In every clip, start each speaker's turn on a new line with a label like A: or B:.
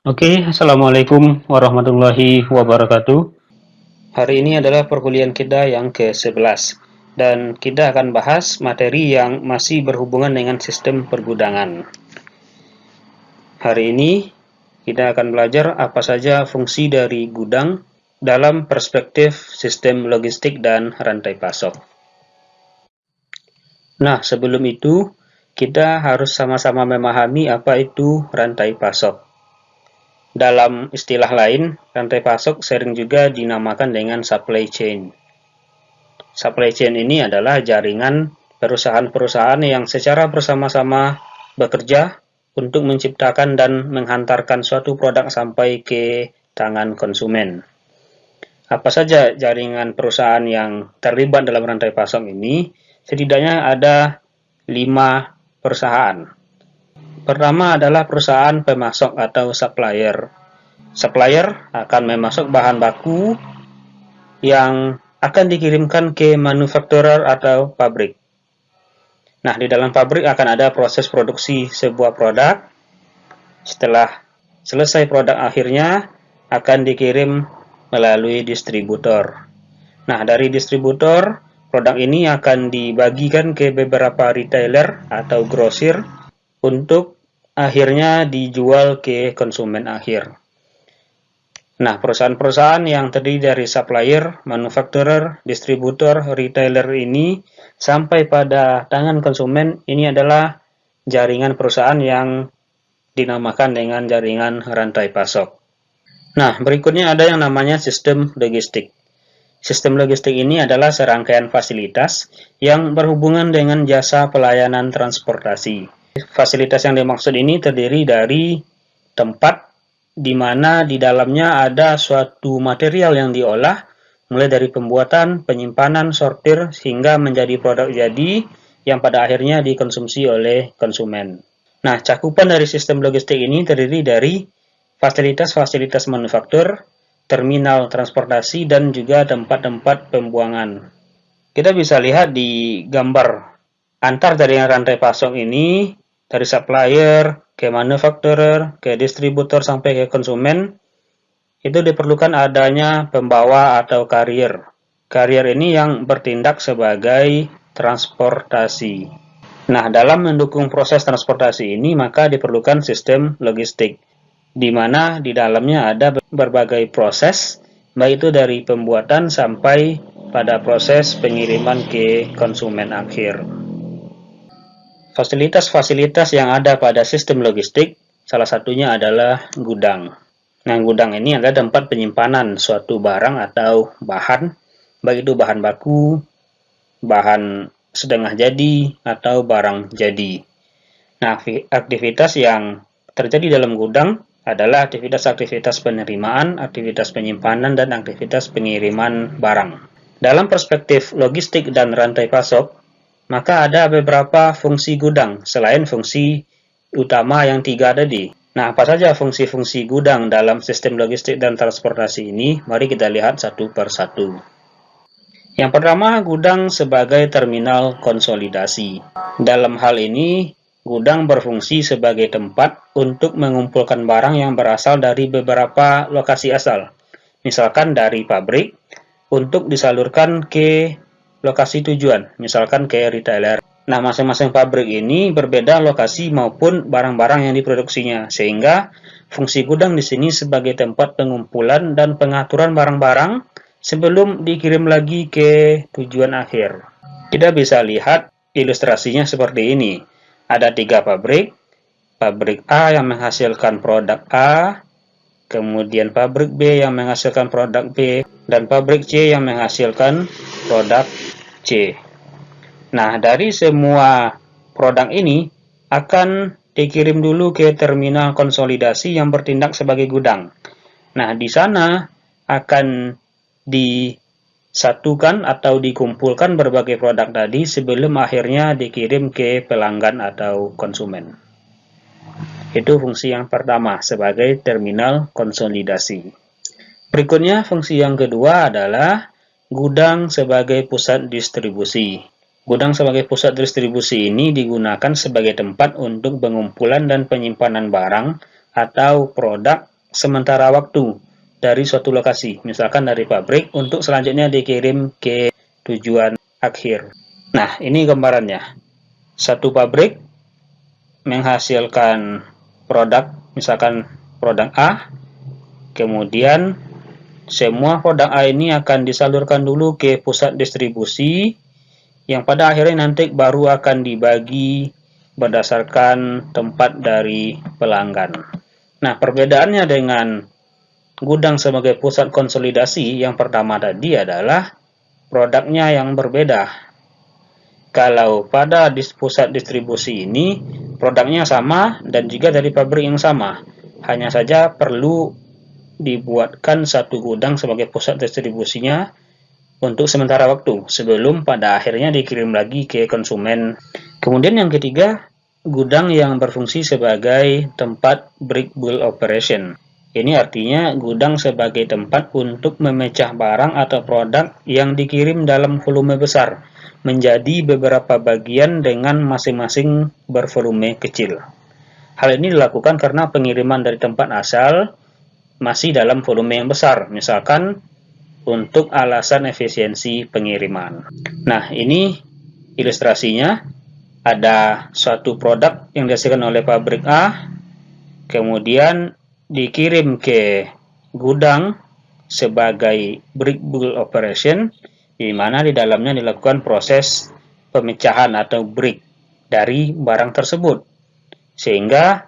A: Oke, Assalamualaikum warahmatullahi wabarakatuh. Hari ini adalah perkuliahan kita yang ke-11 dan kita akan bahas materi yang masih berhubungan dengan sistem pergudangan. Hari ini kita akan belajar apa saja fungsi dari gudang dalam perspektif sistem logistik dan rantai pasok. Nah, sebelum itu kita harus sama-sama memahami apa itu rantai pasok. Dalam istilah lain, rantai pasok sering juga dinamakan dengan supply chain. Supply chain ini adalah jaringan perusahaan-perusahaan yang secara bersama-sama bekerja untuk menciptakan dan menghantarkan suatu produk sampai ke tangan konsumen. Apa saja jaringan perusahaan yang terlibat dalam rantai pasok ini? Setidaknya ada 5 perusahaan. Pertama adalah perusahaan pemasok atau supplier. Supplier akan memasok bahan baku yang akan dikirimkan ke manufacturer atau pabrik. Nah, di dalam pabrik akan ada proses produksi sebuah produk. Setelah selesai produk akhirnya akan dikirim melalui distributor. Nah, dari distributor, produk ini akan dibagikan ke beberapa retailer atau grosir untuk akhirnya dijual ke konsumen akhir. Nah, perusahaan-perusahaan yang terdiri dari supplier, manufacturer, distributor, retailer ini sampai pada tangan konsumen ini adalah jaringan perusahaan yang dinamakan dengan jaringan rantai pasok. Nah, berikutnya ada yang namanya sistem logistik. Sistem logistik ini adalah serangkaian fasilitas yang berhubungan dengan jasa pelayanan transportasi. Fasilitas yang dimaksud ini terdiri dari tempat di mana di dalamnya ada suatu material yang diolah, mulai dari pembuatan, penyimpanan, sortir, hingga menjadi produk jadi yang pada akhirnya dikonsumsi oleh konsumen. Nah, cakupan dari sistem logistik ini terdiri dari fasilitas-fasilitas manufaktur, terminal transportasi, dan juga tempat-tempat pembuangan. Kita bisa lihat di gambar antar jaringan rantai pasok ini, dari supplier, ke manufacturer, ke distributor, sampai ke konsumen, itu diperlukan adanya pembawa atau karier. Karier ini yang bertindak sebagai transportasi. Nah, dalam mendukung proses transportasi ini, maka diperlukan sistem logistik, di mana di dalamnya ada berbagai proses, baik itu dari pembuatan sampai pada proses pengiriman ke konsumen akhir. Fasilitas-fasilitas yang ada pada sistem logistik, salah satunya adalah gudang. Nah, gudang ini adalah tempat penyimpanan suatu barang atau bahan, baik itu bahan baku, bahan setengah jadi, atau barang jadi. Nah, aktivitas yang terjadi dalam gudang adalah aktivitas-aktivitas penerimaan, aktivitas penyimpanan, dan aktivitas pengiriman barang. Dalam perspektif logistik dan rantai pasok, maka ada beberapa fungsi gudang selain fungsi utama yang 3 tadi. Nah, apa saja fungsi-fungsi gudang dalam sistem logistik dan transportasi ini? Mari kita lihat satu per satu. Yang pertama, gudang sebagai terminal konsolidasi. Dalam hal ini, gudang berfungsi sebagai tempat untuk mengumpulkan barang yang berasal dari beberapa lokasi asal. Misalkan dari pabrik, untuk disalurkan ke lokasi tujuan, misalkan ke retailer. Nah, masing-masing pabrik ini berbeda lokasi maupun barang-barang yang diproduksinya, sehingga fungsi gudang di sini sebagai tempat pengumpulan dan pengaturan barang-barang sebelum dikirim lagi ke tujuan akhir. Kita bisa lihat ilustrasinya seperti ini. Ada 3 pabrik. Pabrik A yang menghasilkan produk A, kemudian pabrik B yang menghasilkan produk B, dan pabrik C yang menghasilkan produk C. Nah, dari semua produk ini akan dikirim dulu ke terminal konsolidasi yang bertindak sebagai gudang. Nah, di sana akan disatukan atau dikumpulkan berbagai produk tadi sebelum akhirnya dikirim ke pelanggan atau konsumen. Itu fungsi yang pertama sebagai terminal konsolidasi. Berikutnya, fungsi yang kedua adalah gudang sebagai pusat distribusi. Gudang sebagai pusat distribusi ini digunakan sebagai tempat untuk pengumpulan dan penyimpanan barang atau produk sementara waktu dari suatu lokasi, misalkan dari pabrik, untuk selanjutnya dikirim ke tujuan akhir. Nah, ini gambarannya. Satu pabrik menghasilkan produk, misalkan produk A, kemudian semua produk A ini akan disalurkan dulu ke pusat distribusi, yang pada akhirnya nanti baru akan dibagi berdasarkan tempat dari pelanggan. Nah, perbedaannya dengan gudang sebagai pusat konsolidasi yang pertama tadi adalah produknya yang berbeda. Kalau pada pusat distribusi ini produknya sama dan juga dari pabrik yang sama, hanya saja perlu dibuatkan satu gudang sebagai pusat distribusinya untuk sementara waktu sebelum pada akhirnya dikirim lagi ke konsumen. Kemudian yang ketiga, gudang yang berfungsi sebagai tempat brick bulk operation. Ini artinya gudang sebagai tempat untuk memecah barang atau produk yang dikirim dalam volume besar menjadi beberapa bagian dengan masing-masing bervolume kecil. Hal ini dilakukan karena pengiriman dari tempat asal masih dalam volume yang besar, misalkan untuk alasan efisiensi pengiriman. Nah, ini ilustrasinya. Ada suatu produk yang dihasilkan oleh pabrik A, kemudian dikirim ke gudang sebagai brick bulk operation, di mana di dalamnya dilakukan proses pemecahan atau brick dari barang tersebut, sehingga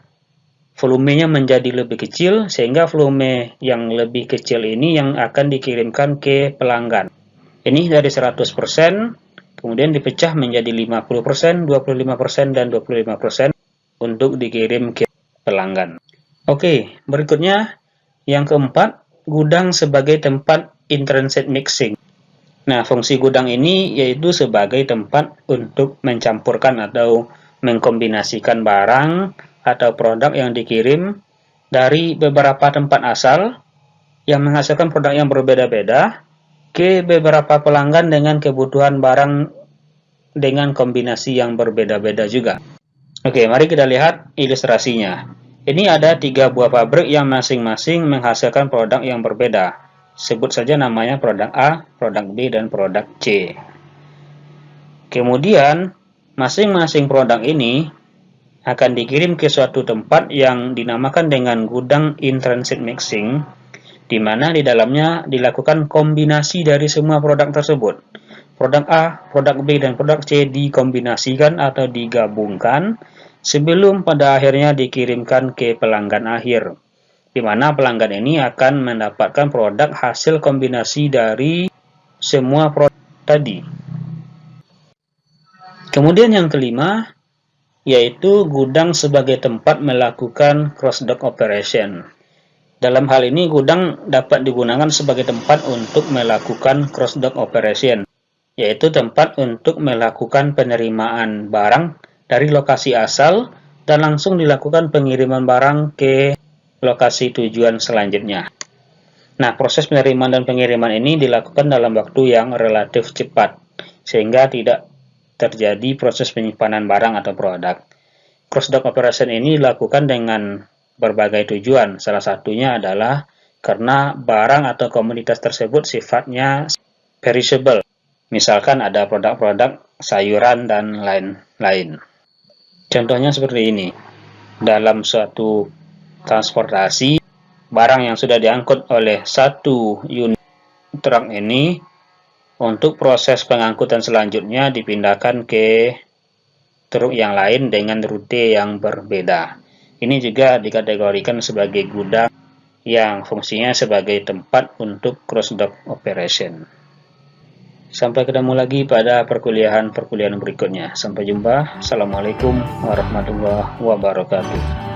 A: volumenya menjadi lebih kecil, sehingga volume yang lebih kecil ini yang akan dikirimkan ke pelanggan. Ini dari 100%, kemudian dipecah menjadi 50%, 25%, dan 25% untuk dikirim ke pelanggan. Oke, berikutnya yang keempat, gudang sebagai tempat in-transit mixing. Nah, fungsi gudang ini yaitu sebagai tempat untuk mencampurkan atau mengkombinasikan barang atau produk yang dikirim dari beberapa tempat asal yang menghasilkan produk yang berbeda-beda ke beberapa pelanggan dengan kebutuhan barang dengan kombinasi yang berbeda-beda juga. Oke, mari kita lihat ilustrasinya. Ini ada 3 buah pabrik yang masing-masing menghasilkan produk yang berbeda. Sebut saja namanya produk A, produk B, dan produk C. Kemudian, masing-masing produk ini akan dikirim ke suatu tempat yang dinamakan dengan gudang in-transit mixing, di mana di dalamnya dilakukan kombinasi dari semua produk tersebut. Produk A, produk B, dan produk C dikombinasikan atau digabungkan sebelum pada akhirnya dikirimkan ke pelanggan akhir, di mana pelanggan ini akan mendapatkan produk hasil kombinasi dari semua produk tadi. Kemudian yang kelima, yaitu gudang sebagai tempat melakukan cross-dock operation. Dalam hal ini, gudang dapat digunakan sebagai tempat untuk melakukan cross-dock operation, yaitu tempat untuk melakukan penerimaan barang dari lokasi asal dan langsung dilakukan pengiriman barang ke lokasi tujuan selanjutnya. Nah, proses penerimaan dan pengiriman ini dilakukan dalam waktu yang relatif cepat, sehingga tidak terjadi proses penyimpanan barang atau produk. Cross-dock operation ini dilakukan dengan berbagai tujuan. Salah satunya adalah karena barang atau komoditas tersebut sifatnya perishable. Misalkan ada produk-produk sayuran dan lain-lain. Contohnya seperti ini. Dalam suatu transportasi, barang yang sudah diangkut oleh satu unit truk ini, untuk proses pengangkutan selanjutnya dipindahkan ke truk yang lain dengan rute yang berbeda. Ini juga dikategorikan sebagai gudang yang fungsinya sebagai tempat untuk cross-dock operation. Sampai ketemu lagi pada perkuliahan berikutnya. Sampai jumpa. Assalamualaikum warahmatullahi wabarakatuh.